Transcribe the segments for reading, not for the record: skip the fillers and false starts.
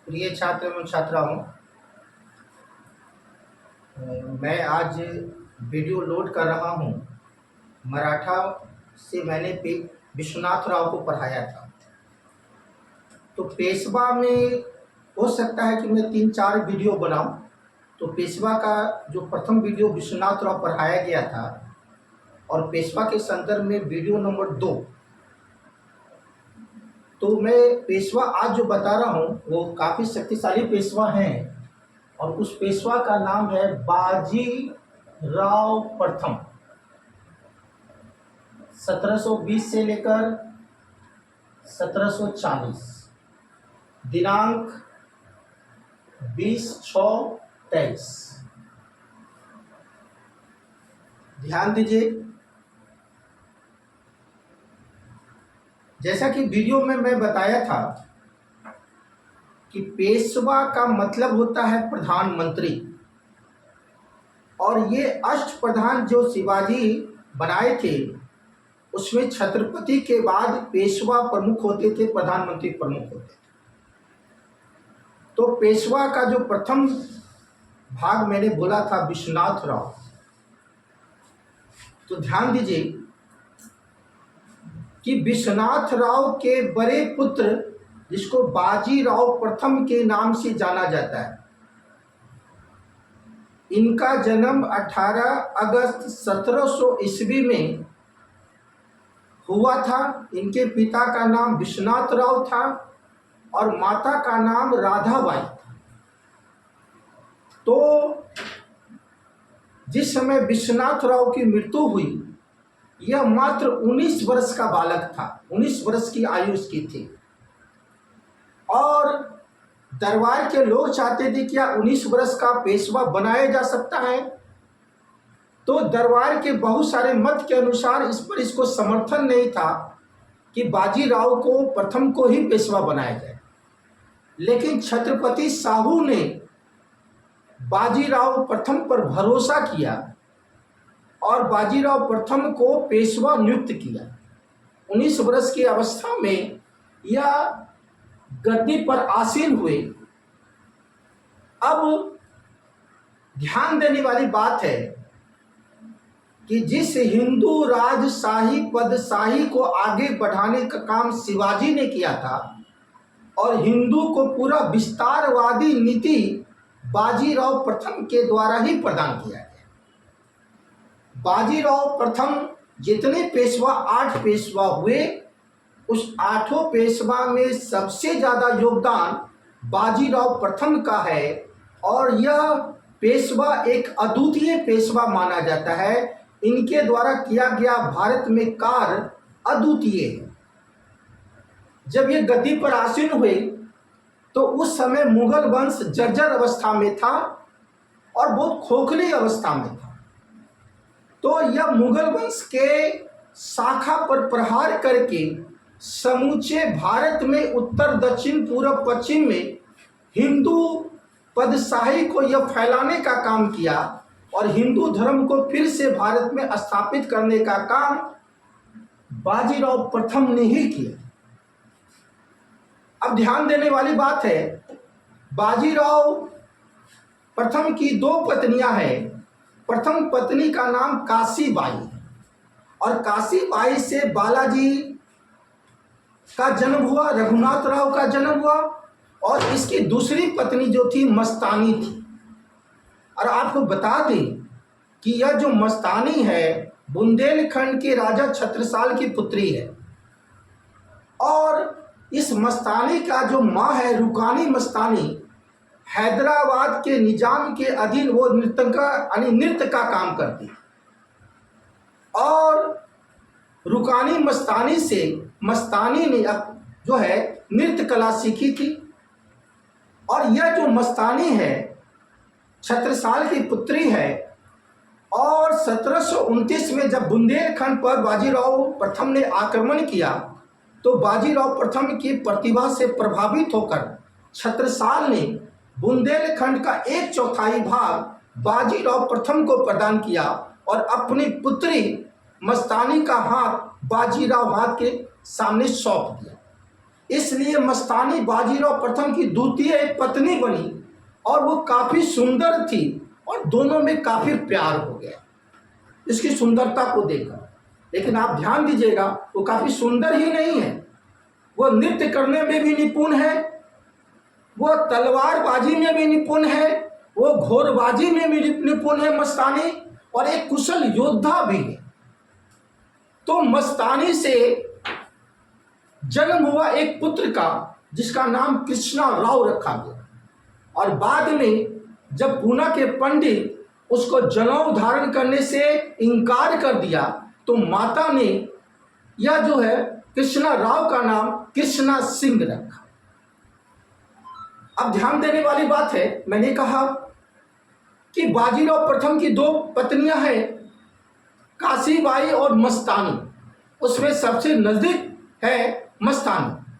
प्रिय छात्र एवं छात्राओं, मैं आज वीडियो लोड कर रहा हूँ। मराठा से मैंने विश्वनाथ राव को पढ़ाया था। तो पेशवा में हो सकता है कि मैं 3-4 वीडियो बनाऊं। तो पेशवा का जो प्रथम वीडियो विश्वनाथ राव पढ़ाया गया था और पेशवा के संदर्भ में वीडियो नंबर 2, तो मैं पेशवा आज जो बता रहा हूँ वो काफ़ी शक्तिशाली पेशवा हैं और उस पेशवा का नाम है बाजी राव प्रथम। 1720 से लेकर 1740, दिनांक 20/6/23। ध्यान दीजिए, जैसा कि वीडियो में मैं बताया था कि पेशवा का मतलब होता है प्रधानमंत्री, और ये अष्टप्रधान जो शिवाजी बनाए थे उसमें छत्रपति के बाद पेशवा प्रमुख होते थे, प्रधानमंत्री प्रमुख होते थे। तो पेशवा का जो प्रथम भाग मैंने बोला था विश्वनाथ राव, तो ध्यान दीजिए कि विश्वनाथ राव के बड़े पुत्र, जिसको बाजी राव प्रथम के नाम से जाना जाता है, इनका जन्म 18 अगस्त 1700 ईस्वी में हुआ था। इनके पिता का नाम विश्वनाथ राव था और माता का नाम राधाबाई था। तो जिस समय विश्वनाथ राव की मृत्यु हुई, यह मात्र 19 वर्ष का बालक था। 19 वर्ष की आयु उसकी थी और दरबार के लोग चाहते थे कि क्या 19 वर्ष का पेशवा बनाया जा सकता है। तो दरबार के बहुत सारे मत के अनुसार इस पर इसको समर्थन नहीं था कि बाजीराव को प्रथम को ही पेशवा बनाया जाए। लेकिन छत्रपति साहू ने बाजीराव प्रथम पर भरोसा किया और बाजीराव प्रथम को पेशवा नियुक्त किया। 19 वर्ष की अवस्था में यह गद्दी पर आसीन हुए। अब ध्यान देने वाली बात है कि जिस हिंदू राजशाही पदशाही को आगे बढ़ाने का काम शिवाजी ने किया था और हिंदू को पूरा विस्तारवादी नीति बाजीराव प्रथम के द्वारा ही प्रदान किया गया। बाजीराव प्रथम जितने पेशवा 8 पेशवा हुए, उस 8 पेशवा में सबसे ज़्यादा योगदान बाजीराव प्रथम का है और यह पेशवा एक अद्वितीय पेशवा माना जाता है। इनके द्वारा किया गया भारत में कार्य अद्वितीय है। जब ये गद्दी पर आसीन हुए तो उस समय मुगल वंश जर्जर अवस्था में था और बहुत खोखली अवस्था में था। तो यह मुगल वंश के शाखा पर प्रहार करके समूचे भारत में उत्तर दक्षिण पूर्व पश्चिम में हिंदू पदशाही को यह फैलाने का काम किया और हिंदू धर्म को फिर से भारत में स्थापित करने का काम बाजीराव प्रथम ने ही किया। अब ध्यान देने वाली बात है, बाजीराव प्रथम की 2 पत्नियां हैं। प्रथम पत्नी का नाम काशीबाई और काशीबाई से बालाजी का जन्म हुआ, रघुनाथ राव का जन्म हुआ और इसकी दूसरी पत्नी जो थी मस्तानी थी। और आपको बता दें कि यह जो मस्तानी है बुंदेलखंड के राजा छत्रसाल की पुत्री है और इस मस्तानी का जो माँ है रुकानी मस्तानी, हैदराबाद के निजाम के अधीन वो नृत्य का काम करती है और रुकानी मस्तानी से मस्तानी ने जो है नृत्य कला सीखी थी। और यह जो मस्तानी है छत्रसाल की पुत्री है और 1729 में जब बुंदेलखंड पर बाजीराव प्रथम ने आक्रमण किया तो बाजीराव प्रथम की प्रतिभा से प्रभावित होकर छत्रसाल ने बुंदेलखंड का 1/4 भाग बाजीराव प्रथम को प्रदान किया और अपनी पुत्री मस्तानी का हाथ बाजीराव हाथ के सामने सौंप दिया। इसलिए मस्तानी बाजीराव प्रथम की द्वितीय एक पत्नी बनी और वो काफ़ी सुंदर थी और दोनों में काफ़ी प्यार हो गया इसकी सुंदरता को देखकर। लेकिन आप ध्यान दीजिएगा, वो काफ़ी सुंदर ही नहीं है, वो नृत्य करने में भी निपुण है, वो तलवारबाजी में भी निपुण है, वो घोड़बाजी में भी निपुण है मस्तानी, और एक कुशल योद्धा भी है। तो मस्तानी से जन्म हुआ एक पुत्र का जिसका नाम कृष्णा राव रखा गया, और बाद में जब पूना के पंडित उसको जनेऊ धारण करने से इनकार कर दिया तो माता ने यह जो है कृष्णा राव का नाम कृष्णा सिंह रखा। अब ध्यान देने वाली बात है, मैंने कहा कि बाजीराव प्रथम की दो पत्नियां हैं, काशीबाई और मस्तानी। उसमें सबसे नजदीक है मस्तानी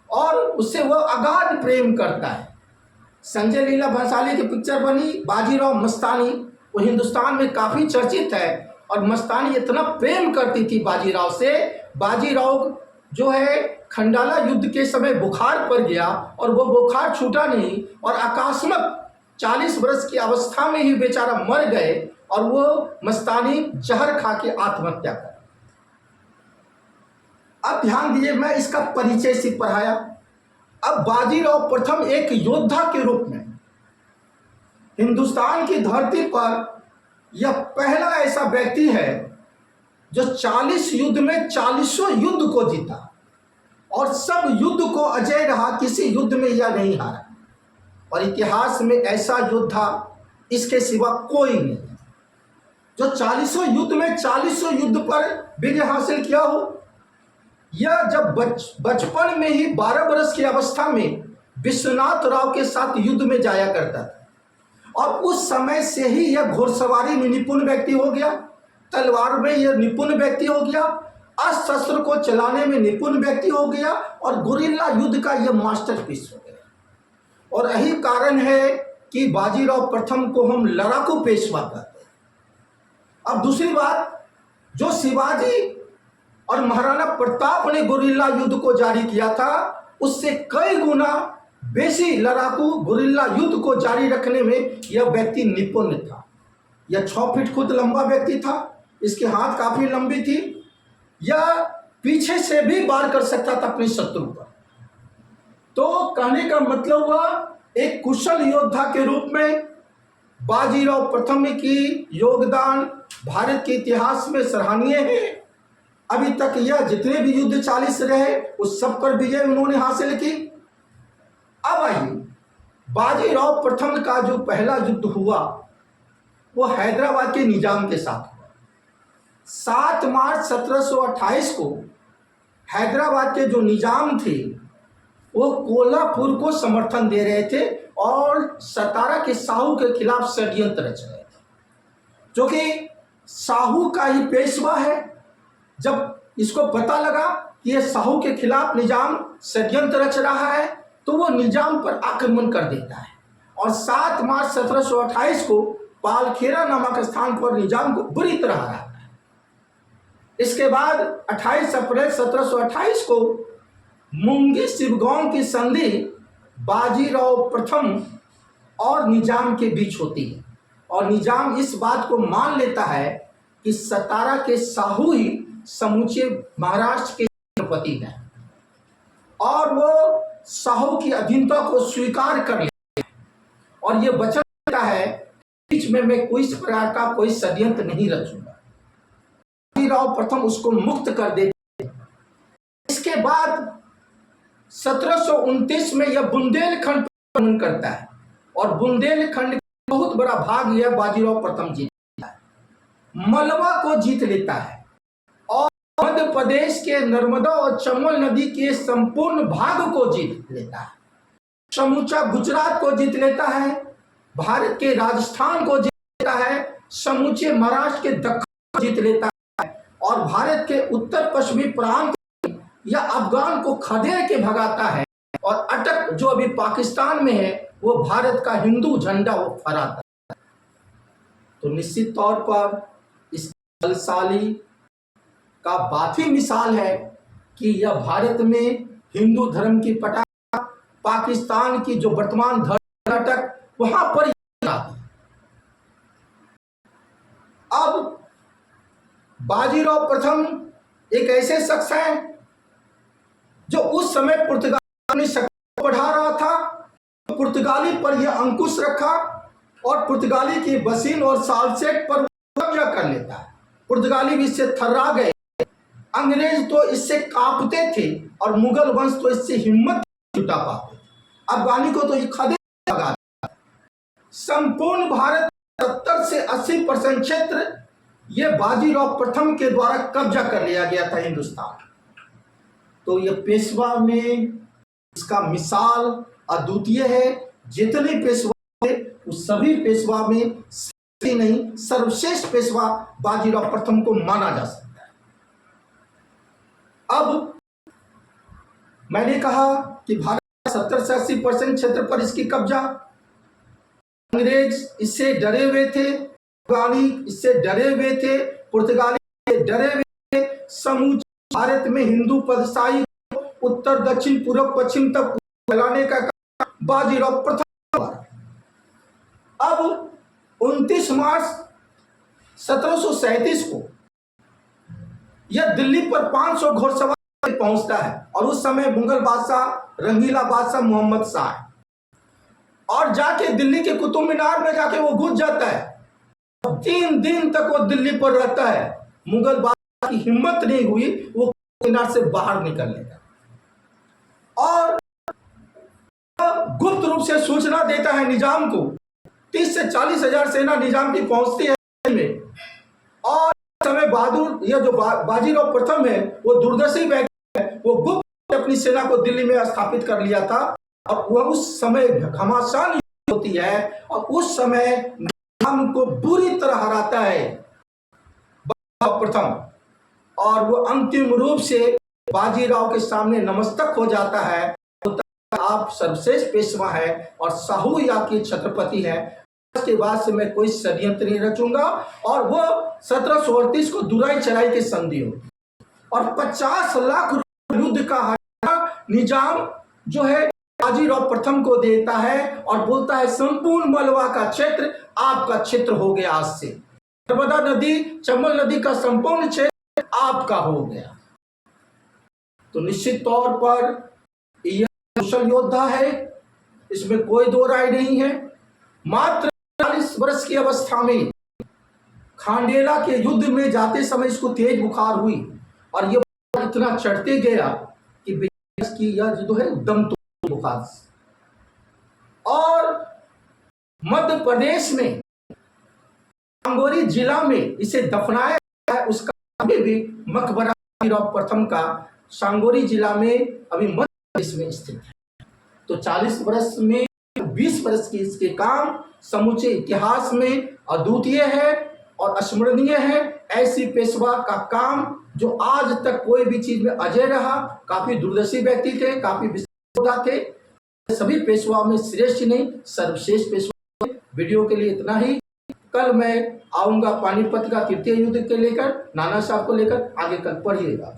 और उससे वह अगाध प्रेम करता है। संजय लीला भंसाली की पिक्चर बनी बाजीराव मस्तानी, वो हिंदुस्तान में काफ़ी चर्चित है। और मस्तानी इतना प्रेम करती थी बाजीराव से, बाजीराव जो है खंडाला युद्ध के समय बुखार पड़ गया और वो बुखार छूटा नहीं और अकस्मात 40 वर्ष की अवस्था में ही बेचारा मर गए और वो मस्तानी जहर खा के आत्महत्या कर। अब ध्यान दीजिए, मैं इसका परिचय से पढ़ाया। अब बाजीराव प्रथम एक योद्धा के रूप में हिंदुस्तान की धरती पर यह पहला ऐसा व्यक्ति है जो 40 युद्ध में 40 युद्ध को जीता और सब युद्ध को अजय रहा, किसी युद्ध में यह नहीं हारा। और इतिहास में ऐसा योद्धा इसके सिवा कोई नहीं है जो 40 युद्ध में 40 युद्ध पर विजय हासिल किया हो। यह जब बचपन में ही 12 वर्ष की अवस्था में विश्वनाथ राव के साथ युद्ध में जाया करता था और उस समय से ही यह घोड़सवारी में निपुण व्यक्ति हो गया, तलवार में यह निपुण व्यक्ति हो गया, अस्त्र शस्त्र को चलाने में निपुण व्यक्ति हो गया और गुरिल्ला युद्ध का यह मास्टरपीस हो गया। और यही कारण है कि बाजीराव प्रथम को हम लड़ाकू पेशवा कहते हैं। अब दूसरी बात, जो शिवाजी और महाराणा प्रताप ने गुरिल्ला युद्ध को जारी किया था उससे कई गुना बेसी लड़ाकू गुरिल्ला युद्ध को जारी रखने में यह व्यक्ति निपुण था। यह 6 फीट खुद लंबा व्यक्ति था, इसके हाथ काफी लंबी थी, यह पीछे से भी वार कर सकता था अपने शत्रु पर। तो कहने का मतलब हुआ एक कुशल योद्धा के रूप में बाजीराव प्रथम की योगदान भारत के इतिहास में सराहनीय है। अभी तक यह जितने भी युद्ध 40 रहे उस सब पर विजय उन्होंने हासिल की। अब आइए, बाजीराव प्रथम का जो पहला युद्ध हुआ वो हैदराबाद के निजाम के साथ हुआ। 7 मार्च 1728 को हैदराबाद के जो निजाम थे वो कोल्हापुर को समर्थन दे रहे थे और सतारा के साहू के खिलाफ षड्यंत्र रच रहे थे, जो कि साहू का ही पेशवा है। जब इसको पता लगा कि यह साहू के खिलाफ निजाम षड्यंत्र रच रहा है तो वो निजाम पर आक्रमण कर देता है और 7 मार्च 1728 को पालखेरा नामक स्थान पर निजाम को बुरी तरह हराता है। इसके बाद 28 अप्रैल 1728 को मुंगी शिवगांव की संधि बाजीराव प्रथम और निजाम के बीच होती है और निजाम इस बात को मान लेता है कि सतारा के साहू ही समूचे महाराष्ट्र के छत्रपति हैं और वो साहू की अधीनता को स्वीकार कर लेता है और ये वचन देता है बीच में मैं कोई प्रकार का कोई षड्यंत्र नहीं रचूंगा। बाजीराव प्रथम उसको मुक्त कर देते हैं। इसके बाद 1729 में यह बुंदेलखंड पर आक्रमण करता है और बुंदेलखंड का बहुत बड़ा भाग यह बाजीराव प्रथम जीत लेता है, मलवा को जीत लेता है और मध्य प्रदेश के नर्मदा और चंबल नदी के संपूर्ण भाग को जीत लेता है, समूचा गुजरात को जीत लेता है, भारत के राजस्थान को जीत लेता है, समूचे महाराष्ट्र के दक्षिण को जीत लेता है और भारत के उत्तर पश्चिमी प्रांत या अफगान को खदेड़ के भगाता है और अटक जो अभी पाकिस्तान में है वो भारत का हिंदू झंडा वो फहराता है। तो निश्चित तौर पर इस बलशाली का बात ही मिसाल है कि यह भारत में हिंदू धर्म की पटाखा, पाकिस्तान की जो वर्तमान धर्म नाटक, वहां पर अब बाजीराव प्रथम एक ऐसे शख्स हैं जो उस समय पुर्तगाली शक्ति बढ़ा रहा था, पुर्तगाली पर यह अंकुश रखा और पुर्तगाली की बसीन और सालसेट पर कब्जा कर लेता है। पुर्तगाली भी इससे थर्रा गए, अंग्रेज तो इससे कांपते थे और मुगल वंश तो इससे हिम्मत जुटा पाते। अफगानी को तो ये खदे लगा। संपूर्ण भारत 70 से 80% क्षेत्र ये बाजीराव प्रथम के द्वारा कब्जा कर लिया गया था हिंदुस्तान। तो ये पेशवा में इसका मिसाल अद्वितीय है। जितने पेशवा थे उस सभी पेशवा में नहीं सर्वश्रेष्ठ पेशवा बाजीराव प्रथम को माना जा सकता है। अब मैंने कहा कि भारत 70 से 80% क्षेत्र पर इसकी कब्जा, अंग्रेज इससे डरे हुए थे, अफगानी इससे डरे हुए थे, पुर्तगाली इससे डरे हुए थे। समूचे भारत में हिंदू पदशाही उत्तर दक्षिण पूर्व पश्चिम तक फैलाने का काम बाजीराव प्रथम। अब 29 मार्च 1737 को यह दिल्ली पर 500 घोड़सवार पहुंचता है और उस समय मुगल बादशाह रंगीला बादशाह मोहम्मद शाह है और जाके दिल्ली के कुतुब मीनार में जाके वो घुस जाता है। 3 दिन तक वो दिल्ली पर रहता है। मुगल बादशाह की हिम्मत नहीं हुई वो मीनार से बाहर निकलने का और गुप्त रूप से सूचना देता है निजाम को। 30 से 40 हजार सेना निजाम की पहुंचती है में और समय बहादुर यह जो बाजीराव प्रथम है वो दूरदर्शी व्यक्ति है, वो गुप्त अपनी सेना को दिल्ली में स्थापित कर लिया था और वह उस समय घमासान होती है और उस समय निजाम को बुरी तरह हराता है बाजीराव प्रथम और वो अंतिम रूप से बाजीराव के सामने नमस्तक हो जाता है। आप सर्वश्रेष्ठ पेशवा है और शाहू या के छत्रपति है, के बाद से मैं कोई षड्यंत्र नहीं रचूंगा। और वो 1738 को दुराई चढ़ाई की संधि होती और 50 लाख युद्ध का निजाम जो है बाजीराव प्रथम को देता है और बोलता है संपूर्ण मलवा का क्षेत्र आपका क्षेत्र हो गया। आज से नर्मदा नदी चंबल नदी का संपूर्ण क्षेत्र आपका हो गया। तो निश्चित तौर पर यह कुशल योद्धा है, इसमें कोई दो राय नहीं है। मात्र 40 वर्ष की अवस्था में खांडेला के युद्ध में जाते समय इसको तेज बुखार हुई और ये इतना चढ़ते गया कि यह जो है दम तोड़ बुखार। और मध्य प्रदेश में सांगोरी जिला में इसे दफनाया गया है। उसका भी मकबरा बाजीराव प्रथम का सांगोरी जिला में अभी मध्य प्रदेश में स्थित है। तो 40 वर्ष में 20 वर्ष की इसके काम समूचे इतिहास में अद्वितीय है और अस्मरणीय है। ऐसी पेशवा का काम जो आज तक कोई भी चीज में अजय रहा। काफी दूरदर्शी व्यक्ति थे, काफी विशेषज्ञ थे, सभी पेशवा में श्रेष्ठ नहीं सर्वश्रेष्ठ पेशवा। वीडियो के लिए इतना ही। कल मैं आऊंगा पानीपत का तृतीय युद्ध के लेकर, नाना साहब को लेकर। आगे कल पढ़िएगा।